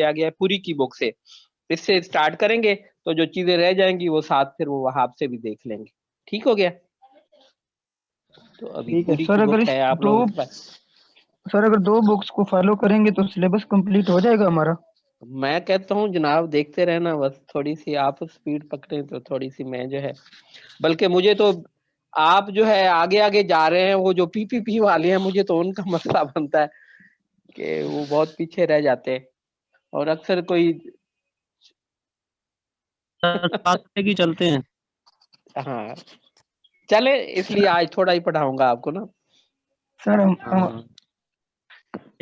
आ गया है पूरी की बुक से। इससे स्टार्ट करेंगे तो जो चीजें रह जाएंगी वो साथ फिर वो वहाब से भी देख लेंगे। ठीक हो गया? तो अभी ठीक है पूरी सर। की अगर बुक इस है आप दो लोगों के पास? सर अगर दो बुक्स को फॉलो करेंगे तो सिलेबस कंप्लीट हो जाएगा हमारा? मैं कहता हूँ जनाब देखते रहना, बस थोड़ी सी आप स्पीड पकड़े तो थोड़ी सी मैं जो है, बल्कि मुझे तो आप जो है आगे आगे जा रहे हैं, वो जो पीपीपी वाले हैं मुझे तो उनका मसला बनता है कि वो बहुत पीछे रह जाते हैं और अक्सर कोई बात की चलते हैं। हाँ चले, इसलिए आज थोड़ा ही पढ़ाऊंगा आपको ना। सर हाँ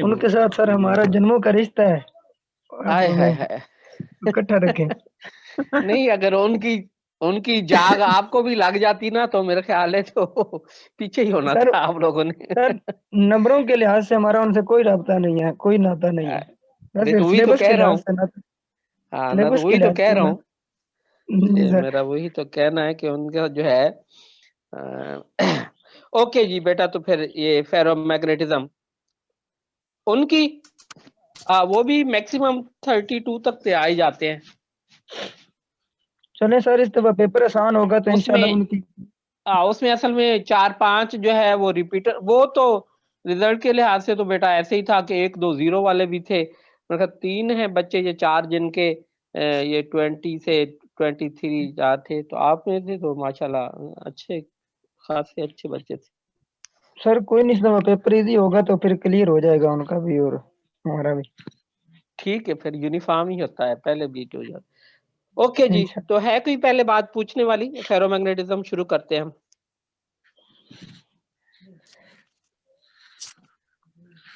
उनके साथ सर हमारा जन्मों का रिश्ता है, आप हाय हाय हमें हाय इकट्ठा रखें। नहीं, अगर उनकी उनकी जाग आपको भी लग जाती ना तो मेरे ख्याल है तो पीछे ही होना सर था आप लोगों ने। सर नंबरों के लिहाज से हमारा उनसे कोई राब्ता नहीं है, कोई नाता नहीं है। अरे वैसे तो वही तो सिलेबस के कह रहा लिहाज हूँ। से नाता, हाँ ना, तो सिलेबस के वही तो लिहाज कह से रहा ना। हूँ। जी सर। मेरा वही तो कहना है कि उनका जो है ओके जी बेटा, तो फिर ये फेरोमैग्नेटिज्म उनकी वो भी मैक्सिमम 32 तक से आ ही जाते हैं। चले सर, इस दफा पेपर आसान होगा तो इंशाल्लाह उसमें उनकी। उसमें असल में 4-5 जो है वो रिपीटर, वो तो रिजल्ट के लिहाज से तो बेटा ऐसे ही था कि 1-2 0 वाले भी थे। मेरे ख्याल 3 हैं बच्चे, ये 4 जिनके ये 20 से 23 थे, तो आप में से तो माशाल्लाह अच्छे खासे अच्छे बच्चे थे। सर कोई नहीं, इस दफा पेपर इजी होगा तो फिर क्लियर हो जाएगा उनका भी और हमारा भी। ठीक है, फिर यूनिफॉर्म ही होता है, पहले बीट हो जाता। ओके जी, इंशाल्लाह। तो है कोई पहले बात पूछने वाली? फेरोमैग्नेटिज्म शुरू करते हैं हम।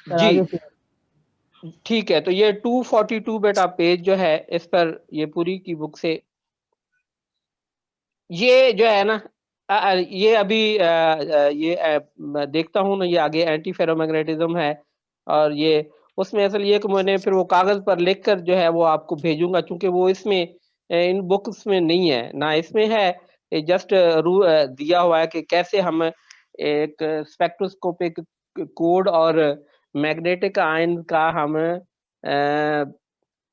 सर जी आगे फिर। ठीक है, तो ये 242 बेटा पेज जो है, इस पर ये पूरी की बुक से ये जो है ना ये अभी ये मैं देखता हूँ ना, ये आगे एंटी फेरोमैग्नेटिज्म है और ये उसमें असल ये कि मैंने फिर वो कागज पर लिखकर जो है वो आपको भेजूंगा, चूंकि वो इसमें इन बुक्स में नहीं है ना, इसमें है जस्ट दिया हुआ है कि कैसे हम एक स्पेक्ट्रोस्कोपिक कोड और मैग्नेटिक आयन का हम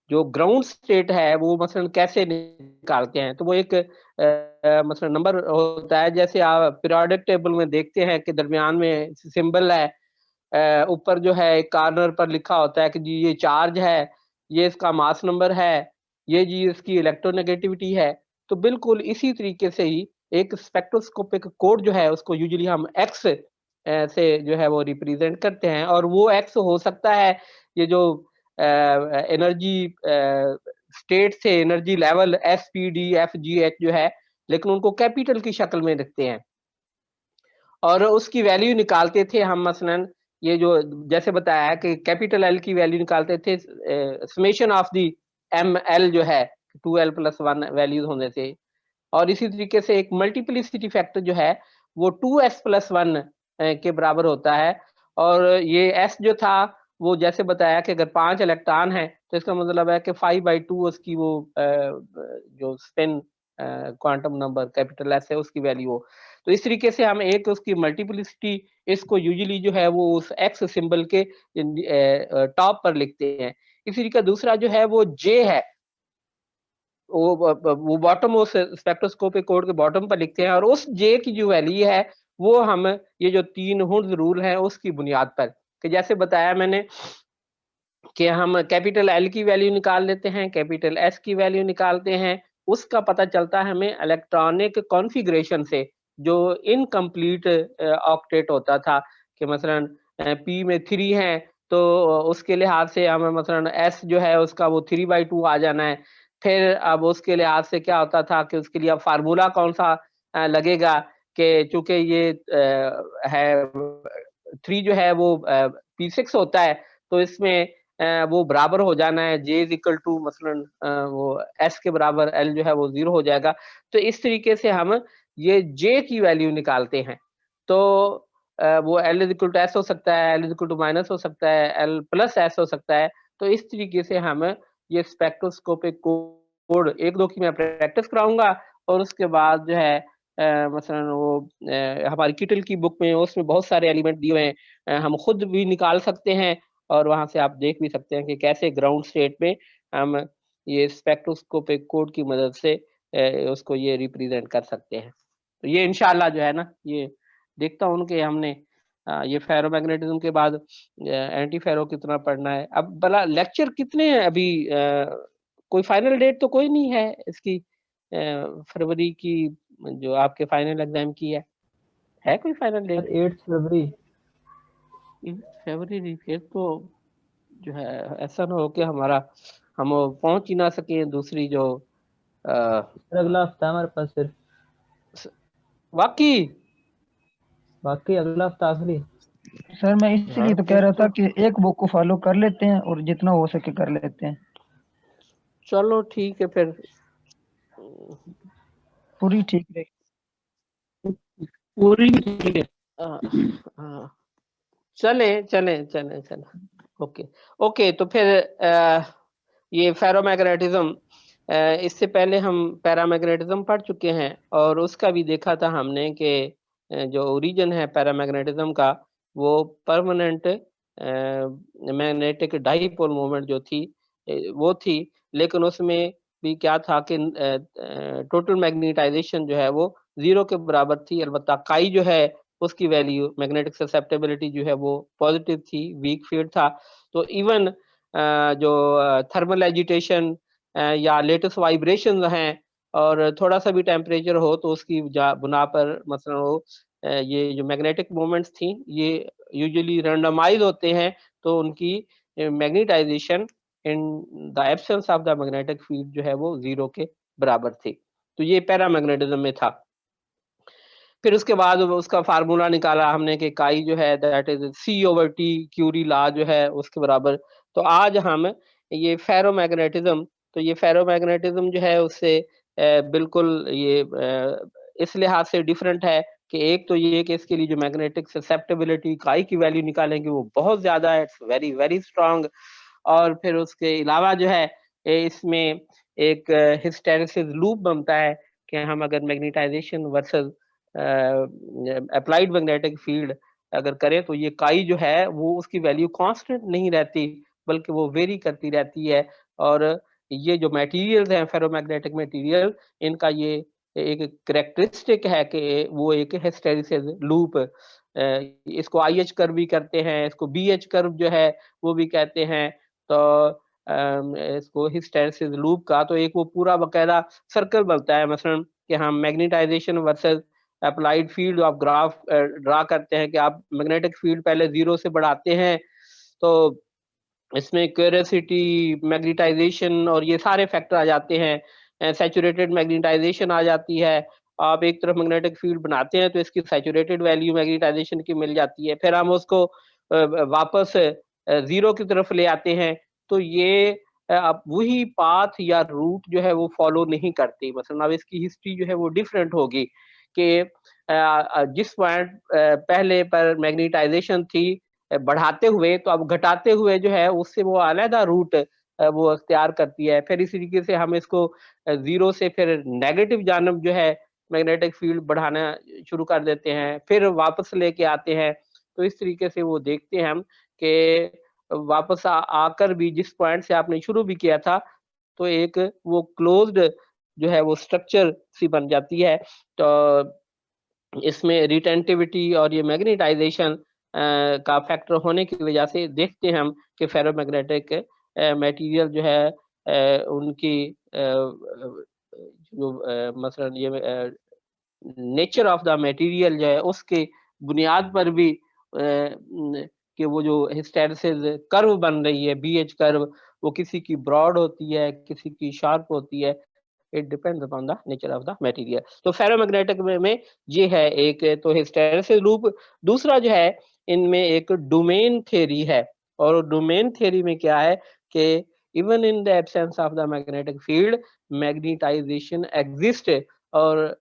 जो ग्राउंड स्टेट है वो मसलन कैसे निकालते हैं। तो वो एक मसलन नंबर होता है, जैसे आप पीरियोडिक टेबल में देखते हैं कि दरमियान में सिंबल है, ऊपर जो है एक कॉर्नर पर लिखा होता है कि जी ये चार्ज है, ये इसका मास नंबर है, ये जी इसकी इलेक्ट्रोनेगेटिविटी है। तो बिल्कुल इसी तरीके से ही एक स्पेक्ट्रोस्कोपिक कोड जो है उसको यूजुअली हम एक्स से जो है वो रिप्रेजेंट करते हैं, और वो एक्स हो सकता है ये जो एनर्जी स्टेट से energy level S P D F G H जो है, लेकिन उनको कैपिटल की शक्ल में रखते हैं और उसकी वैल्यू निकालते थे हम। मसलन ये जो जैसे बताया है कि कैपिटल एल की वैल्यू निकालते थे summation of the M L जो है 2l+1 वैल्यूज होने से, और इसी तरीके से एक मल्टीप्लिसिटी फैक्टर जो है वो 2s+1 के बराबर होता है। और ये s जो था वो जैसे बताया कि अगर 5 इलेक्ट्रॉन है तो इसका मतलब है कि 5/2 उसकी वो जो spin quantum number capital S है उसकी वैल्यू हो। तो इस तरीके से हम एक उसकी मल्टीप्लिसिटी इसको यूजुअली जो है वो उस एक्स सिंबल के टॉप पर लिखते हैं। इसी तरीके दूसरा जो है वो जे है, वो बॉटम उस स्पेक्ट्रोस्कोपिक कोड के बॉटम पर लिखते हैं, और उस जे की जो वैल्यू है वो हम ये जो 3 हुंड्स रूल है उसकी बुनियाद पर, कि जैसे बताया मैंने कि हम कैपिटल एल की वैल्यू निकाल लेते हैं, कैपिटल एस की वैल्यू निकालते हैं। उसका पता चलता है हमें इलेक्ट्रॉनिक कॉन्फ़िगरेशन से, जो इनकम्प्लीट ऑक्टेट होता था कि मसलन पी में 3 है तो उसके लिहाज से हमें मसलन एस जो है उसका वो 3/2 आ जाना है। फिर अब उसके लिहाज से क्या होता था कि उसके लिए अब फ़ॉर्मूला कौन-सा लगेगा, कि चूँकि ये है 3 जो है वो P6 होता है, तो इसमें वो बराबर हो जाना है J इज़ इक्वल टू मसलन वो S के बराबर L जो है वो 0 हो जाएगा। तो इस तरीके से हम ये J की वैल्यू निकालते हैं। तो वो L is equal to S हो सकता है, L is equal to minus हो सकता है, L प्लस S हो सकता है। तो इस तरीके से हम ये स्पेक्ट्रोस्कोपिक कोड 1-2 की मैं प्रैक्टिस कराऊँगा, और उसके बाद जो है मसलन वो हमारी किटल की बुक में उसमें बहुत सारे एलिमेंट दिए हुए हैं, हम खुद भी निकाल सकते हैं और वहाँ से आप देख भी सकते हैं कि कैसे ग्राउंड स्टेट में हम ये स्पेक्ट्रोस्कोपिक कोड की मदद से उसको ये रिप्रेजेंट कर सकते हैं। तो ये इंशाल्लाह जो है ना, ये देखता हूँ कि हमने ये फेरोमैग्नेटिज्म के बाद एंटी फेरो कितना पढ़ना है। अब भला लेक्चर कितने हैं अभी? कोई फाइनल डेट तो कोई नहीं है इसकी, फरवरी की जो आपके फाइनल एग्जाम की है कोई फाइनल डेट? 8 फरवरी। फरवरी? फिर तो जो है ऐसा ना हो कि हम पहुंच ही ना सके दूसरी जो अगला हफ्ता है हमारे पास फिर, वाकई। बाकी अगला हफ्ता आखिरी। सर मैं यार इसलिए तो कह फिर रहा था तो कि एक बुक को फॉलो कर लेते हैं और जितना हो सके कर लेते हैं। चलो ठीक है फिर। पूरी ठीक है। पूरी ठीक है। हाँ, हाँ, चले चले चले चले। ओके ओके, तो फिर ये फेरोमैग्नेटिज्म, इससे पहले हम पैरामैग्नेटिज्म पढ़ चुके हैं और उसका भी देखा था हमने कि जो ओरिजिन है पैरामैग्नेटिज्म का, वो परमानेंट मैग्नेटिक डाइपोल मोमेंट जो थी, वो थी। लेकिन उसमें भी क्या था कि टोटल मैग्नेटाइजेशन जो है वो 0 के बराबर थी। अलबत्ता काई जो है उसकी वैल्यू, मैग्नेटिक ससेप्टेबिलिटी जो है वो पॉजिटिव थी, वीक फील्ड था। तो इवन जो थर्मल एजिटेशन या लेटेस्ट वाइब्रेशंस हैं और थोड़ा-सा भी टेम्परेचर हो तो उसकी बुना पर मसलन वो ये जो मैग्नेटिक मोमेंट्स थी, ये यूजुअली रैंडमाइज़ होते हैं, तो उनकी magnetisation in the absence of the magnetic field जो है वो 0 के बराबर थी। तो ये पैरामैग्नेटिज्म में था। फिर उसके बाद उसका फ़ॉर्मूला निकाला हमने कि काई जो है that is C/T, Curie law जो है उसके बराबर। तो आज हम ये फेरोमैग्नेटिज़्म, तो ये फेरोमैग्नेटिज़्म जो है उससे बिल्कुल ये इस लिहाज से डिफरेंट है कि एक तो ये कि इसके लिए जो मैग्नेटिक ससेप्टेबिलिटी काई की वैल्यू निकालेंगे वो बहुत ज़्यादा है, इट्स वेरी वेरी स्ट्रॉन्ग। और फिर उसके अलावा जो है इसमें एक हिस्टैरिसीस लूप बनता है कि हम अगर magnetisation versus applied magnetic field अगर करें तो ये काई जो है वो उसकी वैल्यू कांस्टेंट नहीं रहती, बल्कि वो वेरी करती रहती है। और ये जो मटेरियल्स हैं फेरोमैग्नेटिक मटेरियल, इनका ये एक कैरेक्टरिस्टिक है कि वो एक हिस्टैरिसीस लूप, इसको आईएच कर्व भी कहते हैं, इसको बीएच कर्व जो है वो भी कहते हैं। तो इसको हिस्टैरिसीस लूप का तो एक वो पूरा बकायदा सर्कल बनता है, मसलन कि हम मैग्नेटाइजेशन वर्सेस अप्लाइड फील्ड आप ग्राफ ड्रा करते हैं कि आप मैग्नेटिक फील्ड पहले 0 से बढ़ाते हैं, तो इसमें क्यूरोसिटी, मैग्नेटाइजेशन और ये सारे फैक्टर आ जाते हैं। सैचुरेटेड मैग्नेटाइजेशन आ जाती है। आप एक तरफ मैग्नेटिक फील्ड बनाते हैं तो इसकी सैचुरेटेड वैल्यू मैग्नेटाइजेशन की मिल जाती है। फिर हम उसको वापस 0 की तरफ ले आते हैं, तो ये अब वही पाथ या रूट जो है वो फॉलो नहीं करती। मसलन अब इसकी हिस्ट्री जो है वो डिफरेंट होगी कि जिस पॉइंट पहले पर मैग्नेटाइजेशन थी बढ़ाते हुए, तो अब घटाते हुए जो है उससे वो अलहदा रूट वो अख्तियार करती है। फिर इसी तरीके से हम इसको 0 से फिर नेगेटिव जानब जो है मैग्नेटिक फील्ड बढ़ाना शुरू कर देते हैं, फिर वापस लेके आते हैं। तो इस तरीके से वो देखते हैं हम कि वापस आकर भी जिस पॉइंट से आपने शुरू भी किया था, तो एक वो क्लोज्ड जो है वो स्ट्रक्चर सी बन जाती है। तो इसमें रिटेंटिविटी और ये मैग्नेटाइजेशन का फैक्टर होने की वजह से देखते हैं हम कि फेरोमैग्नेटिक मटेरियल जो है उनकी जो मसलन ये नेचर ऑफ द मटेरियल जो है उसके बुनियाद पर भी कि वो जो हिस्टैरिसीस कर्व बन रही है, बीएच कर्व, वो किसी की ब्रॉड होती है, किसी की शार्प होती है। It depends upon the nature of the material. तो फेरोमैग्नेटिक में ये है एक तो हिस्टैरिसीस लूप। दूसरा जो है इनमें एक डोमेन थ्योरी है, और डोमेन थ्योरी में क्या है कि even in the absence of the magnetic field magnetisation exist, और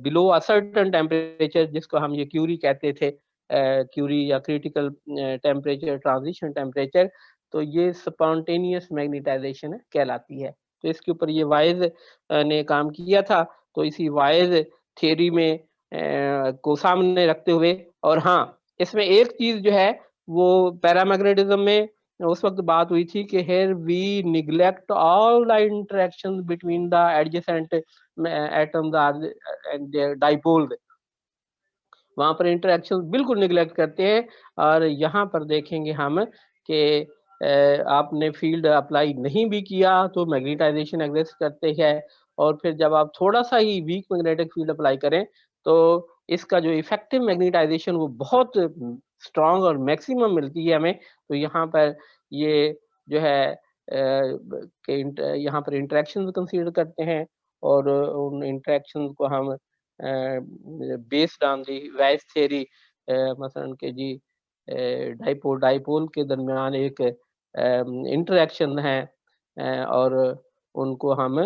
बिलो अ सर्टेन टेम्परेचर जिसको हम ये क्यूरी कहते थे, क्यूरी या क्रिटिकल टेम्परेचर, ट्रांजिशन टेम्परेचर, तो ये स्पॉन्टेनियस मैग्नेटाइजेशन कहलाती है। तो इसके ऊपर ये वाइज ने काम किया था। तो इसी वाइज थ्योरी में को सामने रखते हुए, और हाँ, इसमें एक चीज़ जो है वो पैरामैग्नेटिज्म में उस वक्त बात हुई थी कि here we neglect all the interactions between the adjacent atoms and their dipoles. वहाँ पर इंटरेक्शन बिल्कुल निगलेक्ट करते हैं, और यहाँ पर देखेंगे हम कि आपने फील्ड अप्लाई नहीं भी किया तो मैग्नेटाइजेशन एग्जिस्ट करते हैं, और फिर जब आप थोड़ा सा ही वीक मैग्नेटिक फील्ड अप्लाई करें तो इसका जो इफेक्टिव मैग्नेटाइजेशन वो बहुत स्ट्रांग और मैक्सिमम मिलती है हमें। तो यहाँ पर ये जो है यहाँ पर इंटरेक्शन कंसीडर करते हैं, और उन इंटरेक्शन को हम based on the wise theory, मसलन के जी डाइपोल डाइपोल के दरमियान एक इंटरेक्शन है, और उनको हम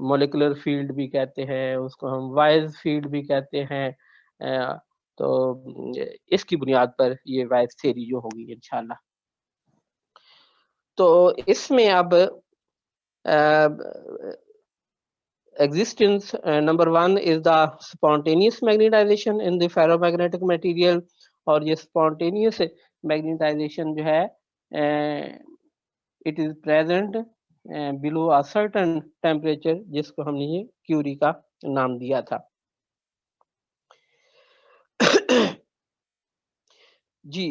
मॉलिक्यूलर फील्ड भी कहते हैं, उसको हम वाइज फील्ड भी कहते हैं। तो इसकी बुनियाद पर ये वाइज थ्योरी जो होगी इंशाल्लाह। तो इसमें अब existence, number one is the spontaneous magnetization in the ferromagnetic material, और ये spontaneous magnetization जो है it is present below a certain temperature, जिसको हमने ये क्यूरी का नाम दिया था। जी,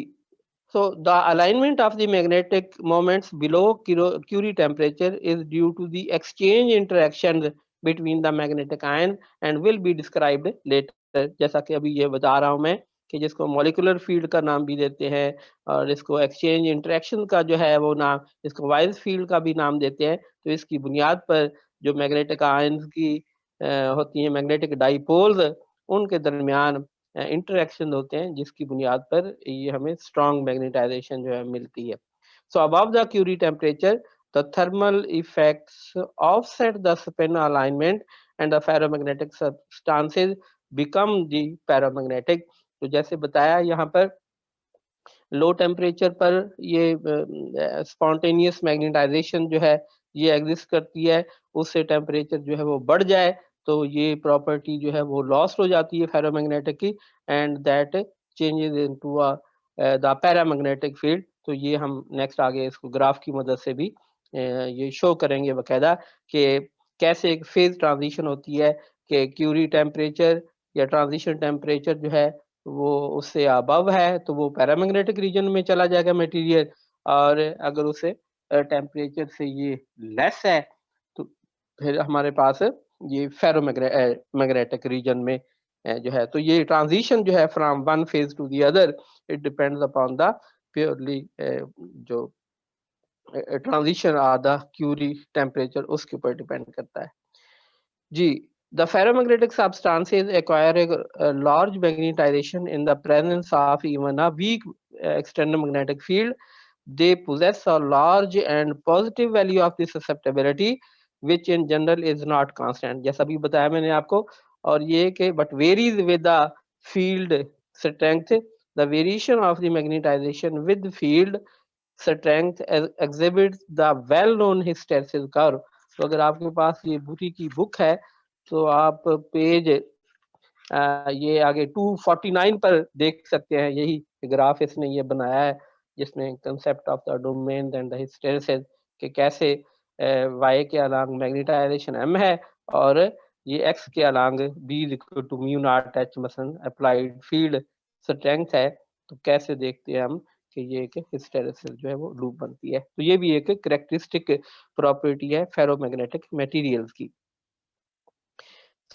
so the alignment of the magnetic moments below Curie temperature is due to the exchange interactions between the magnetic ion and will be described later। जैसा कि अभी ये बता रहा हूँ मैं कि जिसको मॉलिक्यूलर फील्ड का नाम भी देते हैं, और इसको एक्सचेंज इंटरेक्शन का जो है वो नाम, इसको वाइज फील्ड का भी नाम देते हैं। तो इसकी बुनियाद पर जो मैग्नेटिक आयन्स की होती हैं, मैग्नेटिक डाइपोल्स, उनके दरमियान इंटरेक्शन होते हैं, जिसकी बुनियाद पर ये हमें स्ट्रॉन्ग मैग्नेटाइजेशन जो है मिलती है। So above the Curie temperature the thermal effects offset the spin alignment and the ferromagnetic substances become the paramagnetic. तो जैसे बताया यहाँ पर लो टेम्परेचर पर ये स्पॉन्टेनियस मैग्नेटाइजेशन जो है ये एग्जिस्ट करती है, उससे टेम्परेचर जो है वो बढ़ जाए तो ये प्रॉपर्टी जो है वो लॉस्ट हो जाती है फेरोमैग्नेटिक की, and that changes into the paramagnetic field. तो ये हम नेक्स्ट आगे इसको ग्राफ की मदद से भी ये शो करेंगे बकायदा कि कैसे एक फेज ट्रांजिशन होती है कि क्यूरी टेम्परेचर या ट्रांजिशन टेम्परेचर जो है वो उससे अबव है तो वो पैरामैग्नेटिक रीजन में चला जाएगा मटेरियल, और अगर उसे टेम्परेचर से ये लेस है तो फिर हमारे पास ये मैग्नेटिक रीजन में जो है। तो ये ट्रांजिशन जो है from one phase to the other, it depends upon the purely जो transition at the Curie temperature, उसके ऊपर डिपेंड करता है। जी, the ferromagnetic substances acquire a large magnetization in the presence of even a weak external magnetic field. They possess a large and positive value of the susceptibility, which in general is not constant। जैसा भी बताया मैंने आपको, और ये कि but varies with the field strength। The variation of the magnetization with field strength exhibits the well-known hysteresis curve। तो अगर आपके पास ये बुरी की बुक है तो आप पेज ये आगे 249 पर देख सकते हैं, यही ग्राफ इसने ये बनाया है जिसमें concept of the domain and the hysteresis कि कैसे y के अलांग मैग्नेटाइजेशन m है और ये x के along b equal to mu naught h मसलन अप्लाइड फील्ड स्ट्रेंथ है। तो कैसे देखते हैं हम कि ये एक हिस्टेरिसिस जो है वो लूप बनती है। तो ये भी एक कैरेक्टरिस्टिक प्रॉपर्टी है फेरोमैग्नेटिक मटेरियल्स की।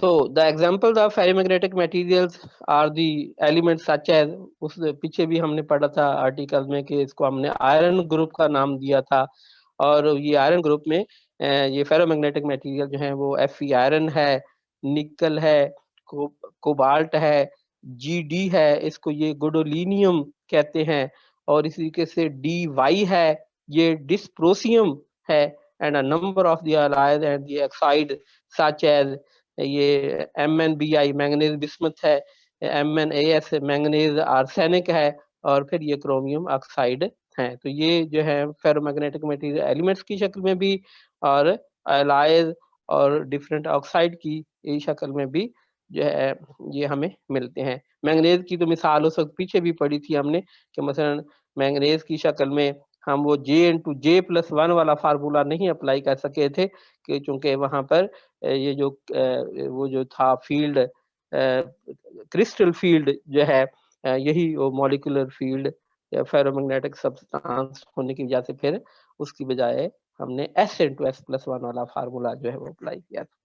So the examples of ferromagnetic materials are the elements such as, उस पीछे भी हमने पढ़ा था आर्टिकल में कि इसको हमने आयरन ग्रुप का नाम दिया था, और ये आयरन ग्रुप में ये फेरोमैग्नेटिक मटेरियल जो है वो Fe आयरन है, निकल है, कोबाल्ट है, Gd है, इसको ये गुडोलिनियम कहते हैं, और इसी तरीके से Dy है, ये डिस्प्रोसियम है, and a number of the alloys and the oxide such as ये MnBi मैंगनीज बिस्मथ है, MnAs मैंगनीज आर्सेनिक है, और फिर ये क्रोमियम ऑक्साइड है। तो ये जो है फेरोमैग्नेटिक मटेरियल एलिमेंट्स की शक्ल में भी और एलाइज और डिफरेंट ऑक्साइड की शक्ल में भी जो है ये हमें मिलते हैं। मैंगनीज की तो मिसाल उस वक्त पीछे भी पढ़ी थी हमने कि मसलन मैंगनीज की शक्ल में हम वो J+J+1 वाला फार्मूला नहीं अप्लाई कर सके थे कि चूंकि वहां पर ये जो वो जो था फील्ड क्रिस्टल फील्ड जो है यही वो मॉलिक्यूलर फील्ड या फेरोमैग्नेटिक सब्सटेंस होने की वजह से फिर उसकी बजाय हमने S*(S+1) वाला फार्मूला जो है वो अप्लाई किया था।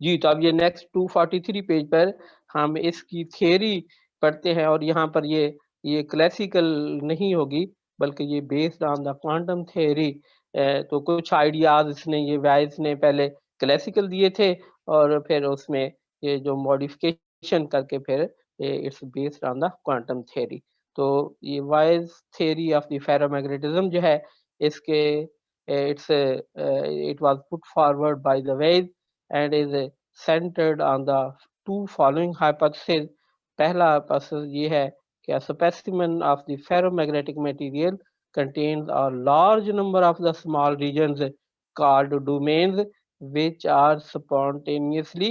जी, तो अब ये नेक्स्ट 243 पेज पर हम इसकी थियरी पढ़ते हैं और यहाँ पर ये क्लासिकल नहीं होगी बल्कि ये based on the quantum theory. तो कुछ आइडियाज इसने ये वाइज ने पहले क्लासिकल दिए थे और फिर उसमें ये जो मॉडिफिकेशन करके फिर it's based on the quantum theory. तो ये wise theory of the ferromagnetism जो है इसके it was put forward by the Waves and is centered on the two following hypotheses. पहला hypothesis ये है कि a specimen of the ferromagnetic material contains a large number of the small regions called domains which are spontaneously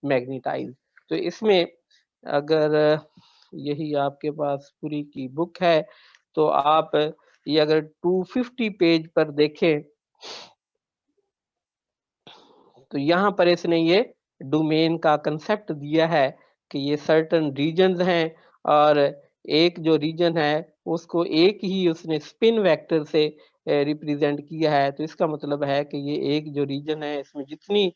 magnetized. तो इसमें अगर यही आपके पास पूरी की बुक है तो आप ये अगर 250 पेज पर देखें तो यहाँ पर इसने ये डोमेन का कंसेप्ट दिया है कि ये सर्टेन रीजन्स हैं और एक जो रीजन है उसको एक ही उसने स्पिन वेक्टर से रिप्रेजेंट किया है। तो इसका मतलब है कि ये एक जो रीजन है इसमें जितनी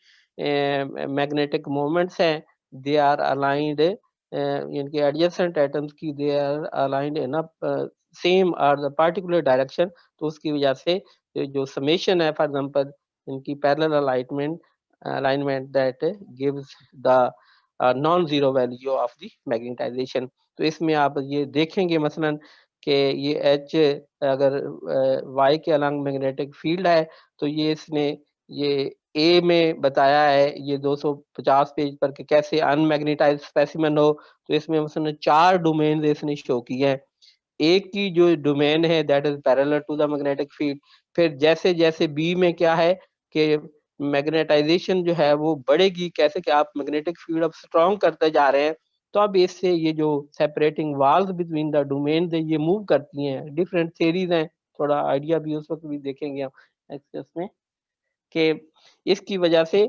मैग्नेटिक मोमेंट्स हैं दे आर अलाइंड इनके एडजेसेंट एटम्स की they are aligned in a same और द पार्टिकुलर डायरेक्शन। तो उसकी वजह से जो समेशन है फॉर एग्जांपल इनकी parallel alignment that gives the non-zero value of the magnetization। तो इसमें आप ये देखेंगे मसलन कि ये H अगर Y के अलॉन्ग मैग्नेटिक फील्ड है तो ये इसने ये A में बताया है ये 250 पेज पर कि कैसे अनमैग्नेटाइज्ड स्पेसिमेन हो। तो इसमें मसलन 4 डोमेन इसने शो किए हैं। एक की जो डोमेन है that is parallel to the magnetic field. फिर जैसे जैसे बी में क्या है कि मैग्नेटाइजेशन जो है वो बढ़ेगी कैसे कि आप मैग्नेटिक फील्ड अब स्ट्रॉन्ग करते जा रहे हैं तो अब इससे ये जो separating walls between the domain ये मूव करती हैं। डिफरेंट थ्योरीज हैं, थोड़ा आइडिया भी उस वक्त भी देखेंगे हम एक्सेस में कि इसकी वजह से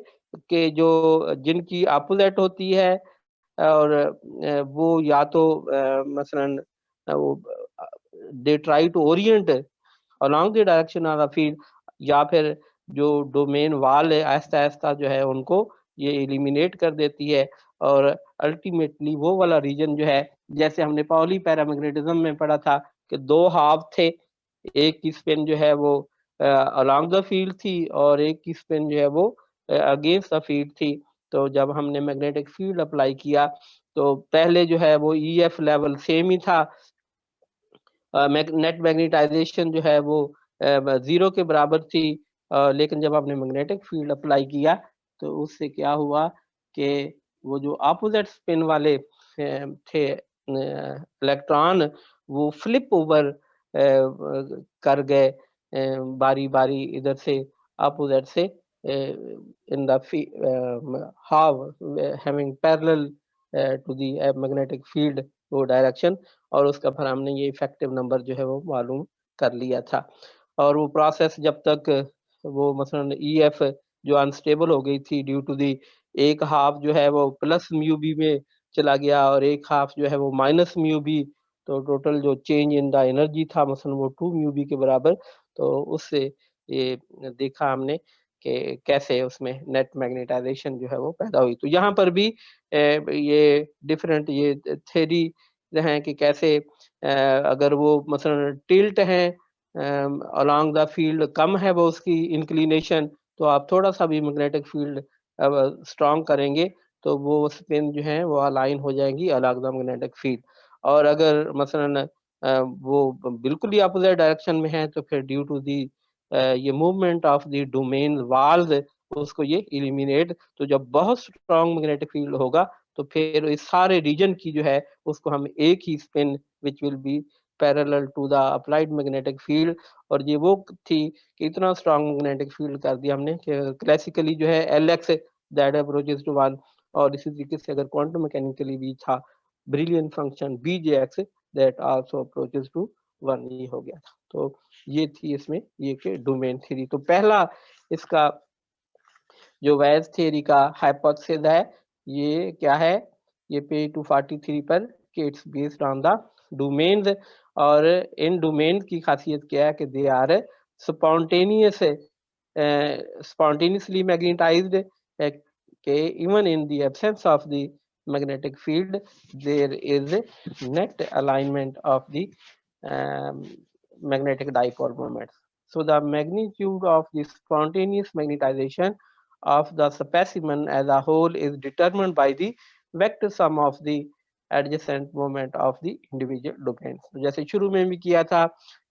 कि जो जिनकी अपोजिट होती है और वो या तो मसलन वो they try to orient along the direction of the field या फिर जो डोमेन वाल है आहिस्ता-आहिस्ता जो है उनको ये एलिमिनेट कर देती है और अल्टीमेटली वो वाला रीजन जो है जैसे हमने पाउली पैरामैग्नेटिज्म में पढ़ा था कि 2 हाफ थे, एक की स्पिन जो है वो अलोंग द फील्ड थी और एक की स्पिन जो है वो अगेंस्ट द फील्ड थी। तो जब हमने मैग्नेटिक फील्ड अप्लाई किया तो पहले जो है वो ईएफ लेवल सेम ही था। नेट मैग्नेटाइजेशन जो है वो 0 के बराबर थी। लेकिन जब आपने मैग्नेटिक फील्ड अप्लाई किया तो उससे क्या हुआ कि वो जो अपोजिट स्पिन वाले थे इलेक्ट्रॉन वो फ्लिप ओवर कर गए बारी-बारी इधर से अपोजिट से in the have having parallel to the magnetic field वो डायरेक्शन और उसका फिर हमने ये इफेक्टिव नंबर जो है वो मालूम कर लिया था। और वो प्रोसेस जब तक वो मसलन ईएफ जो अनस्टेबल हो गई थी ड्यू टू दी एक हाफ जो है वो प्लस म्यू बी में चला गया और एक हाफ जो है वो माइनस म्यू बी। तो टोटल जो चेंज इन द एनर्जी था मसलन वो 2 म्यू बी के बराबर। तो उससे ये देखा हमने कि कैसे उसमें नेट मैग्नेटाइजेशन जो है वो पैदा हुई। तो यहाँ पर भी ये डिफरेंट ये थ्योरी हैं कि कैसे अगर वो मसलन टिल्ट है अलोंग द फील्ड कम है वो उसकी इंक्लिनेशन तो आप थोड़ा सा भी मैग्नेटिक फील्ड स्ट्रॉन्ग करेंगे तो वो स्पिन जो है वो अलाइन हो जाएंगी अलोंग द मैग्नेटिक फील्ड। और अगर मसलन वो बिल्कुल ही अपोजिट डायरेक्शन में है तो फिर ड्यू टू दी ये movement of the domain walls उसको ये एलिमिनेट। तो जब बहुत स्ट्रॉन्ग मैग्नेटिक फील्ड होगा तो फिर इस सारे रीजन की जो है उसको हम एक ही spin which will be parallel to the applied magnetic field. और ये वो थी कि इतना स्ट्रॉन्ग मैग्नेटिक फील्ड कर दिया हमने कि क्लासिकली जो है एलएक्स दैट अप्रोचेस टू 1 और इसी तरीके से अगर क्वांटम मैकेनिकली भी था Brillouin function BJX that also approaches to 1 ये हो गया था। तो ये थी इसमें ये कि डोमेन थ्योरी। तो पहला इसका जो वेज थ्योरी का हाइपोथेसिस है ये क्या है, ये पेज 243 पर कि it's based on the domains. और इन डोमेन की खासियत क्या है कि they are spontaneous, spontaneously magnetized, okay, even in the absence of the magnetic field there is net alignment of the um, magnetic dipole moments. So the magnitude of the spontaneous magnetization of the specimen as a whole is determined by the vector sum of the adjacent moment of the individual domains. तो जैसे शुरू में भी किया था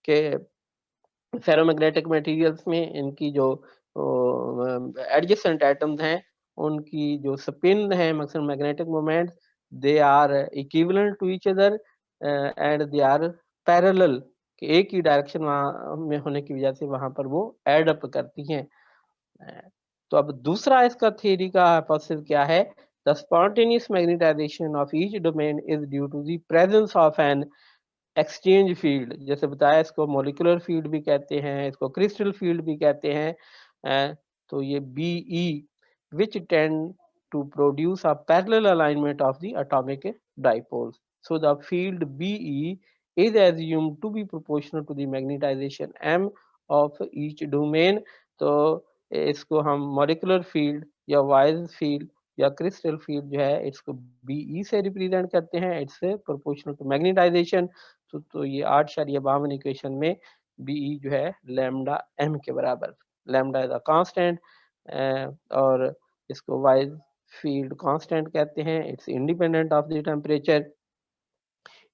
कि ferromagnetic materials में इनकी जो एडजेसेंट एटम्स हैं उनकी जो स्पिन है मसलन magnetic moment they are equivalent to each other and they are parallel, कि एक ही डायरेक्शन वहाँ में होने की वजह से वहां पर वो एड अप करती हैं। तो अब दूसरा इसका थ्योरी का हाइपोथेसिस क्या है, the spontaneous magnetisation of each domain is due to the presence of an exchange field. जैसे बताया इसको मॉलिक्यूलर फील्ड भी कहते हैं, इसको क्रिस्टल फील्ड भी कहते हैं। तो ये BE which tend to produce a parallel alignment of the atomic dipoles. So the field BE is assumed to be proportional to the magnetization M of each domain. तो इसको हम मॉलिक्यूलर फील्ड या wise field या crystal field जो है इसको BE से represent करते हैं, इट्स प्रोपोर्शनल टू मैग्नेटाइजेशन। तो ये 852 इक्वेशन में BE जो है लैम्डा M के बराबर, लैम्डा इज अ कांस्टेंट और इसको वाइज फील्ड कांस्टेंट कहते हैं, it's independent of the temperature.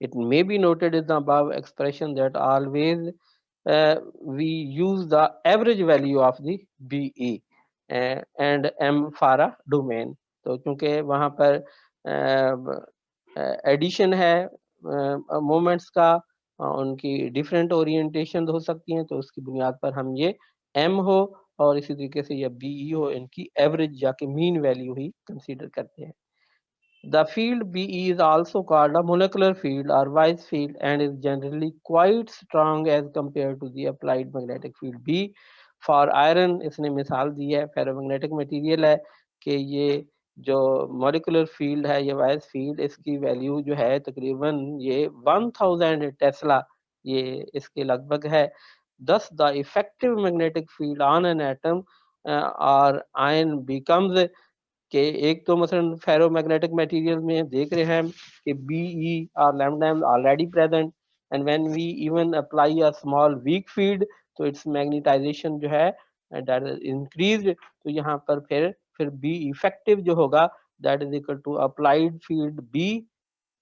It may be noted in the above expression that always we use the average value of the BE and M for a domain. तो क्योंकि वहाँ पर addition है moments का, उनकी different orientation हो सकती हैं, तो उसकी बुनियाद पर हम ये M हो और इसी तरीके से या BE हो इनकी एवरेज या कि मीन वैल्यू ही कंसीडर करते हैं। The field BE is also called a molecular field or Weiss field and is generally quite strong as compared to the applied magnetic field B. For iron इसने मिसाल दी है, ferromagnetic material है कि ये जो molecular field है ये vice field इसकी वैल्यू जो है तकरीबन ये 1000 टेस्ला ये इसके लगभग है। Thus the effective magnetic field on an atom or ion becomes कि एक तो मसलन फेरोमैग्नेटिक मटेरियल में देख रहे हैं कि BE और lambda M already present and when we even apply a small weak field तो इट्स मैग्नेटाइजेशन जो है दैट इज इंक्रीज्ड। तो यहाँ पर फिर B इफेक्टिव जो होगा that is equal to applied field B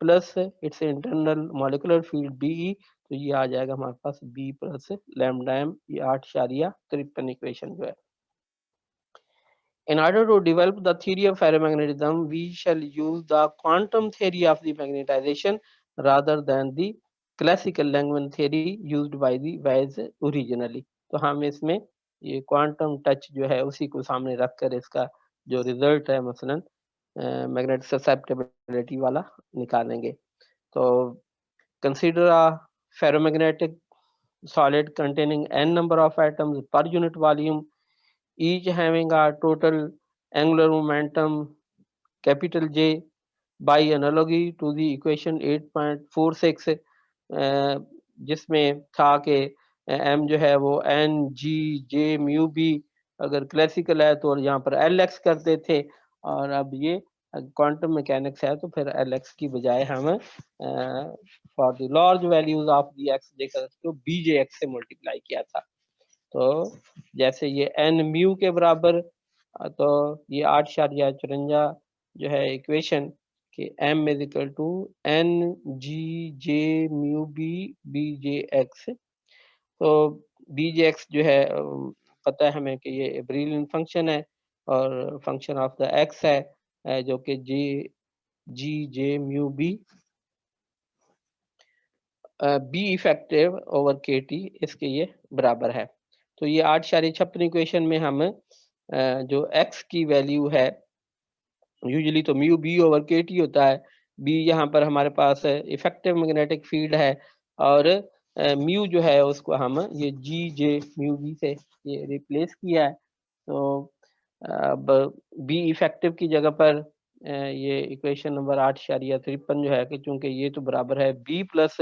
plus its internal molecular field BE। तो ये आ जाएगा हमारे पास B प्लस लैम्डा एम, ये 853 इक्वेशन जो है। In order to develop the theory of ferromagnetism, we shall use the quantum theory of the magnetization rather than the classical Langevin theory used by the Weiss originally. तो हम इसमें ये quantum touch जो है उसी को सामने रखकर इसका जो रिजल्ट है मसलन मैग्नेटिक ससेप्टेबिलिटी वाला निकालेंगे। तो consider a ferromagnetic solid containing n number of atoms per unit volume, each having a total angular momentum capital J by analogy to the equation 8.46 जिसमें था कि m जो है वो n g j mu b, अगर classical है तो यहाँ पर Lx करते थे और अब ये क्वांटम मैकेनिक्स है तो फिर Lx की बजाय हम for the large values of the x देखा तो bjx से मल्टीप्लाई किया था। तो जैसे ये n म्यू के बराबर, तो ये 854 जो है इक्वेशन कि m is equal to n g j mu b bjx। तो bjx जो है पता है हमें कि ये ब्रिलियन फंक्शन है और फंक्शन ऑफ द x है जो कि g j mu b be effective over के टी इसके ये बराबर है। तो ये 856 इक्वेशन में हम जो x की वैल्यू है यूजुअली तो म्यू बी ओवर के टी होता है, बी यहाँ पर हमारे पास इफेक्टिव मैग्नेटिक फील्ड है और म्यू जो है उसको हम ये जी जे म्यू बी से ये रिप्लेस किया है। तो अब बी इफेक्टिव की जगह पर ये इक्वेशन नंबर 8.53 जो है कि चूंकि ये तो बराबर है बी प्लस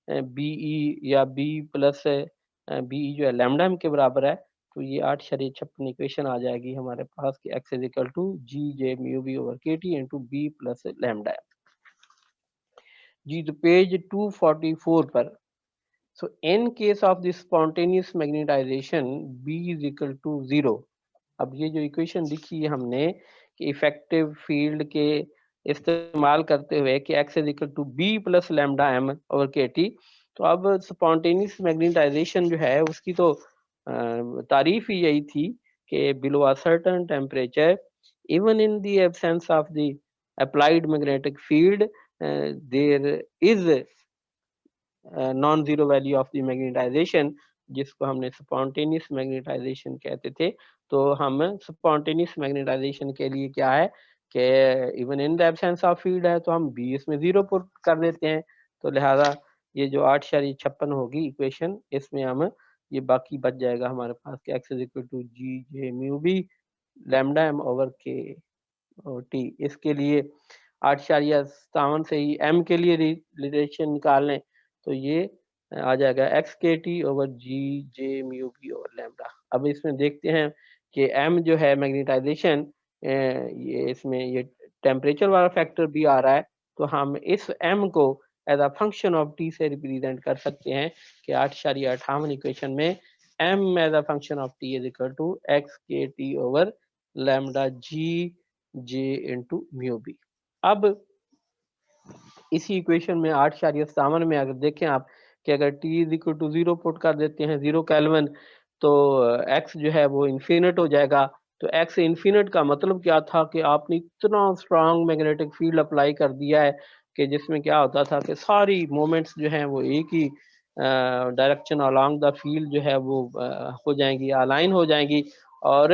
बीई या बी प्लस बीई जो है लैम्डा एम के बराबर है, तो ये 8.56 इक्वेशन आ जाएगी हमारे पास कि x is equal to ji J mu B over के T into B plus lambda M. जी तो पेज 244 पर, so in case of the spontaneous magnetization B is equal to 0। अब ये जो इक्वेशन लिखी है हमने कि इफेक्टिव फील्ड के इस्तेमाल करते हुए कि x is equal to B plus lambda M over के टी, तो अब स्पॉन्टेनियस मैग्नेटाइजेशन जो है उसकी तो तारीफ ही यही थी कि below a certain temperature even in the absence of the applied magnetic field there is non zero value of the magnetization, जिसको हमने स्पॉन्टेनियस मैग्नेटाइजेशन कहते थे। तो हम स्पॉन्टेनियस मैग्नेटाइजेशन के लिए क्या है कि even in the absence of field है तो हम बी इसमें जीरो पुट कर देते हैं। तो लिहाजा ये जो 8.56 होगी इक्वेशन, इसमें हम ये बाकी बच जाएगा हमारे पास कि x is equal to ji J mu B lambda M over के टी। इसके लिए 8.57 से ही एम के लिए रिलेशन निकाल लें तो ये आ जाएगा एक्स के टी ओवर जी J mu B over lambda. अब इसमें देखते हैं कि एम जो है मैग्नेटाइजेशन, ये इसमें ये टेम्परेचर वाला फैक्टर भी आ रहा है, तो हम इस एम को as a function of T से रिप्रेजेंट कर सकते हैं कि 8.58 इक्वेशन में M as a function of T is equal to x के टी ओवर लैम्डा जी जे इंटू म्यू बी। अब इसी इक्वेशन में 8.57 में अगर देखें आप कि अगर t is equal to 0 put कर देते हैं 0 केल्विन, तो x जो है वो इन्फिनिट हो जाएगा। तो x इन्फिनिट का मतलब क्या था कि आपने इतना स्ट्रांग मैग्नेटिक फील्ड अप्लाई कर दिया है कि जिसमें क्या होता था कि सारी मोमेंट्स जो हैं वो एक ही डायरेक्शन अलोंग द फील्ड जो है वो हो जाएंगी, अलाइन हो जाएंगी, और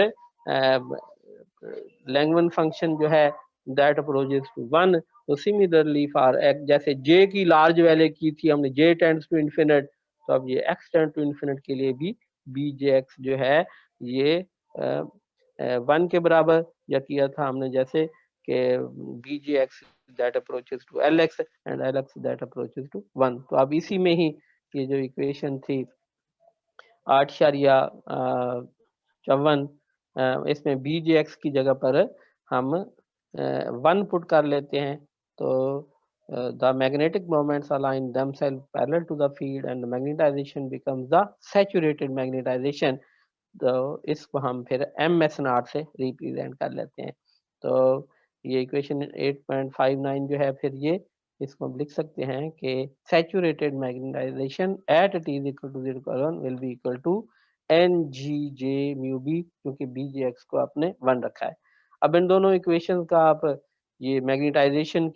लैंगमन फंक्शन जो है दैट अप्रोचेस टू 1। तो सिमिलरली फॉर एक्स, जैसे j की लार्ज वैल्यू की थी हमने j टेंड्स टू इन्फिनिट, तो अब ये x टेंड टू इन्फिनिट के लिए भी bjx जो है ये 1 के बराबर या किया था हमने, जैसे कि bjx that approaches to lx and lx that approaches to 1। तो अब इसी में ही ये जो इक्वेशन थी 8.54, इसमें bjx की जगह पर हम 1 पुट कर लेते हैं। तो the magnetic moments align themselves parallel to the field and the magnetization becomes the saturated magnetization। तो इसको हम फिर एम एस नॉट से रिप्रेजेंट कर लेते हैं। तो ये इक्वेशन 8.59 जो है, फिर ये इसको हम लिख सकते हैं कि saturated magnetization at T is equal to 0 will be equal to N ji J mu B, क्योंकि बी जे एक्स को आपने 1 रखा है। अब इन दोनों इक्वेशन का आप ये magnetization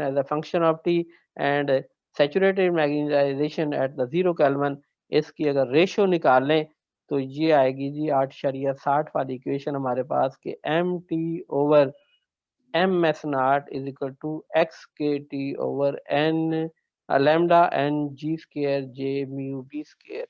as a function of T and saturated magnetization at the 0 kelvin, इसकी अगर रेशियो निकाल लें तो ये आएगी जी 8.60 वाली इक्वेशन हमारे पास कि M T over M S naught is equal to x के T over N lambda N G square J mu B square.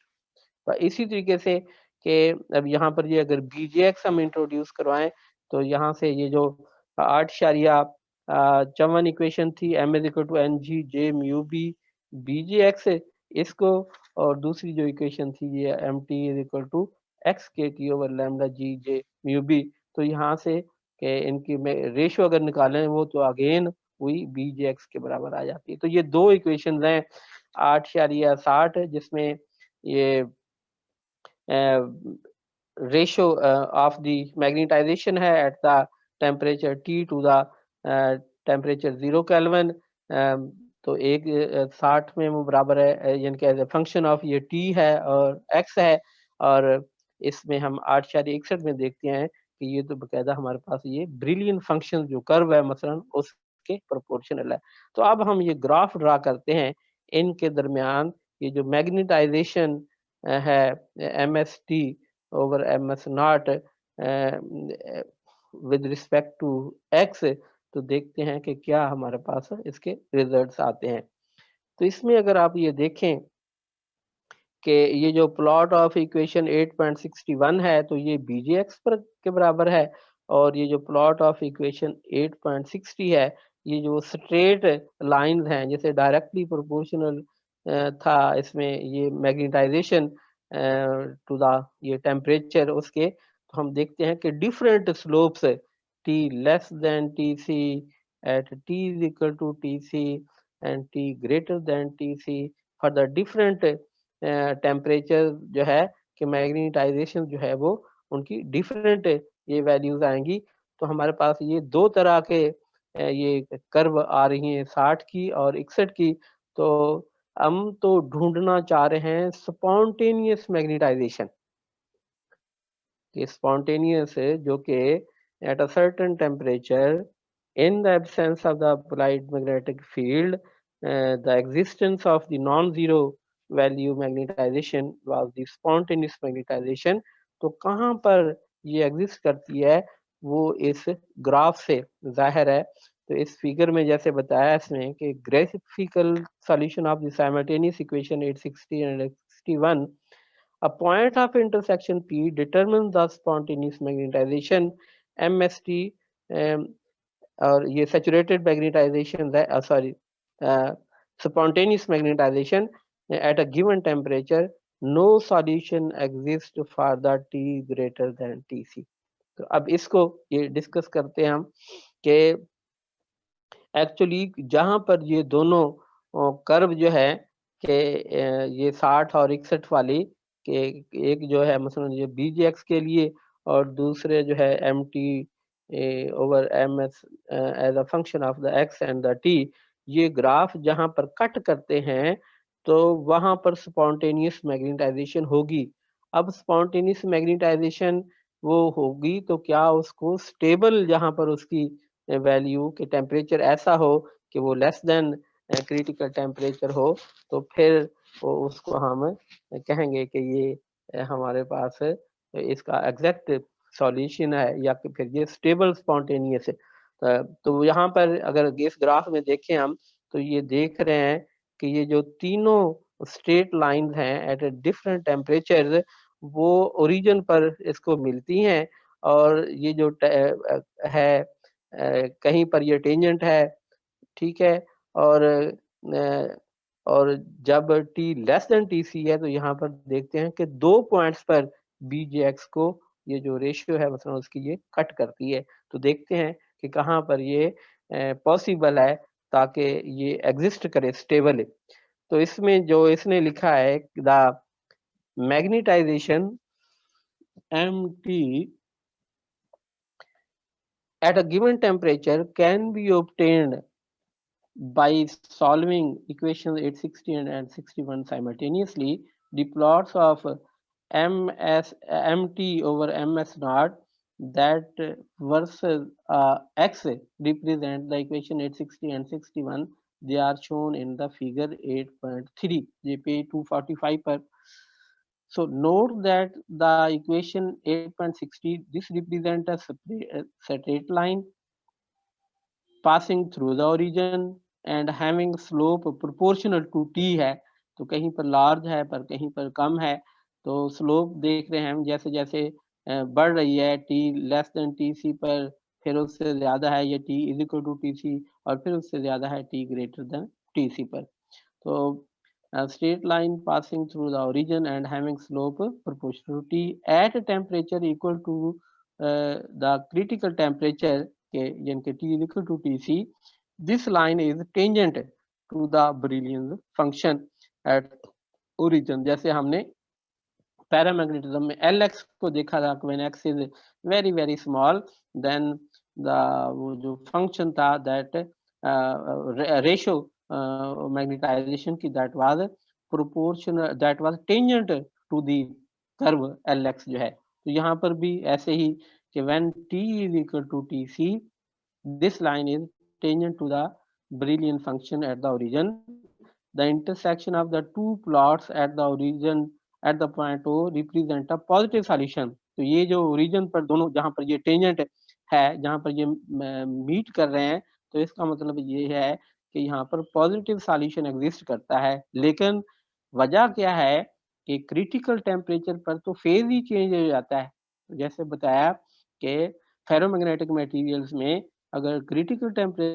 तो इसी तरीके से कि अब यहाँ पर ये अगर बीजेएक्स हम इंट्रोड्यूस करवाएं तो यहाँ से ये जो 8.54 इक्वेशन थी M is equal to N ji J mu B BJX, इसको, और दूसरी जो इक्वेशन थी ये M T is equal to x के टी ओवर लैम्डा जी जे म्यू बी। तो यहाँ से कि इनकी रेशियो अगर निकालें वो तो अगेन हुई बीजेएक्स के बराबर आ जाती है। तो ये दो इक्वेशन हैं 8.60 जिसमें ये ratio of the magnetization है at the temperature T to the temperature 0 Kelvin। तो एक 60 में वो बराबर है, यानी कि एज ए फंक्शन ऑफ ये T है और X है, और इसमें हम 8.61 में देखते हैं कि ये तो बकायदा हमारे पास ये ब्रिलियन फंक्शन जो कर्व है मसलन उसके प्रोपोर्शनल है। तो अब हम ये ग्राफ ड्रा करते हैं इनके दरमियान, ये जो मैग्नेटाइजेशन है M S T over M S not with respect to x, तो देखते हैं कि क्या हमारे पास इसके रिजल्ट्स आते हैं। तो इसमें अगर आप ये देखें कि ये जो प्लॉट ऑफ इक्वेशन 8.61 है तो ये BJX पर के बराबर है, और ये जो प्लॉट ऑफ इक्वेशन 8.60 है ये जो स्ट्रेट लाइंस हैं जैसे डायरेक्टली प्रोपोर्शनल था इसमें ये मैग्नेटाइजेशन टू द ये टेम्परेचर उसके, तो हम देखते हैं कि different slopes T less than TC at T is equal to TC and T greater than TC for the different temperature जो है कि मैग्नेटाइजेशन जो है वो उनकी डिफरेंट ये वैल्यूज आएंगी। तो हमारे पास ये दो तरह के ये कर्व आ रही हैं 60 की और 61 की। तो हम तो ढूंढना चाह रहे हैं स्पॉन्टेनियस मैग्नेटाइजेशन, कि स्पॉन्टेनियस जो कि at a certain temperature in the absence of the applied magnetic field, the existence of the non-zero value magnetization was the spontaneous magnetization। तो कहाँ पर ये एग्जिस्ट करती है वो इस ग्राफ से जाहिर है। तो इस फिगर में जैसे बताया इसमें कि graphical solution of the simultaneous equation 860 and 861, a point of intersection P determines the spontaneous magnetization MST, और ये सैचुरेटेड मैग्नेटाइजेशन है, sorry spontaneous magnetization at a given temperature, no solution exist for the T greater than TC। तो अब इसको ये discuss करते हैं हम कि एक्चुअली जहाँ पर ये दोनों कर्व जो है कि ये 60 और 61 वाली के एक जो है मसलन ये BJX के लिए और दूसरे जो है MT ओवर MS as a function of the X and the T, ये ग्राफ जहाँ पर कट करते हैं तो वहाँ पर स्पॉन्टेनियस मैग्नेटाइजेशन होगी। अब स्पॉन्टेनियस मैग्नेटाइजेशन वो होगी तो क्या उसको स्टेबल जहाँ पर उसकी वैल्यू के टेम्परेचर ऐसा हो कि वो लेस देन क्रिटिकल टेम्परेचर हो, तो फिर वो उसको हम कहेंगे कि ये हमारे पास इसका एग्जैक्ट सॉल्यूशन है या कि फिर ये स्टेबल स्पॉन्टेनियस है। तो यहाँ पर अगर इस ग्राफ में देखें हम तो ये देख रहे हैं कि ये जो तीनों स्ट्रेट लाइंस हैं एट डिफरेंट टेम्परेचर वो ओरिजिन पर इसको मिलती हैं, और ये जो है कहीं पर ये टेंजेंट है, ठीक है, और और जब T लेस देन TC है तो यहाँ पर देखते हैं कि 2 पॉइंट्स पर BJX को ये जो रेशियो है मतलब उसकी ये कट करती है। तो देखते हैं कि कहाँ पर ये पॉसिबल है ताकि ये एग्जिस्ट करे स्टेबल। तो इसमें जो इसने लिखा है the magnetization MT at a given temperature can be obtained by solving equations 860 and 61 simultaneously. The plots of MT over MS naught that versus X represent the equation 860 and 61. They are shown in the figure 8.3, ये page 245 पर। So note that the equation 8.60, this represents a straight line passing through the origin and having slope proportional to T है, तो कहीं पर large है पर कहीं पर कम है। तो स्लोप देख रहे हैं हम जैसे जैसे बढ़ रही है T लेस देन TC पर, फिर उससे ज़्यादा है ये T is equal to TC, और फिर उससे ज़्यादा है T ग्रेटर देन TC पर। तो a straight line passing through the origin and having slope proportional to T at a temperature equal to the critical temperature के यानी कि T is equal to TC, this line is tangent to the Brillouin function at origin। जैसे हमने paramagnetism में Lx को देखा था कि when x is very very small then the वो जो फंक्शन था that ratio मैग्नेटाइजेशन की that was proportional, that was tangent to the curve Lx जो है। तो यहाँ पर भी ऐसे ही कि when T is equal to TC, this line is tangent to the Brillouin function at the origin। The intersection of the two plots at the origin at the point O represent a positive solution। तो ये जो origin पर दोनों जहाँ पर ये tangent है, जहाँ पर ये मीट कर रहे हैं, तो इसका मतलब ये है कि यहाँ पर पॉजिटिव सॉल्यूशन एग्जिस्ट करता है। लेकिन वजह क्या है कि क्रिटिकल टेम्परेचर पर तो फेज़ ही चेंज हो जाता है। जैसे बताया कि फेरोमैग्नेटिक मटेरियल्स में अगर क्रिटिकल टेम्परे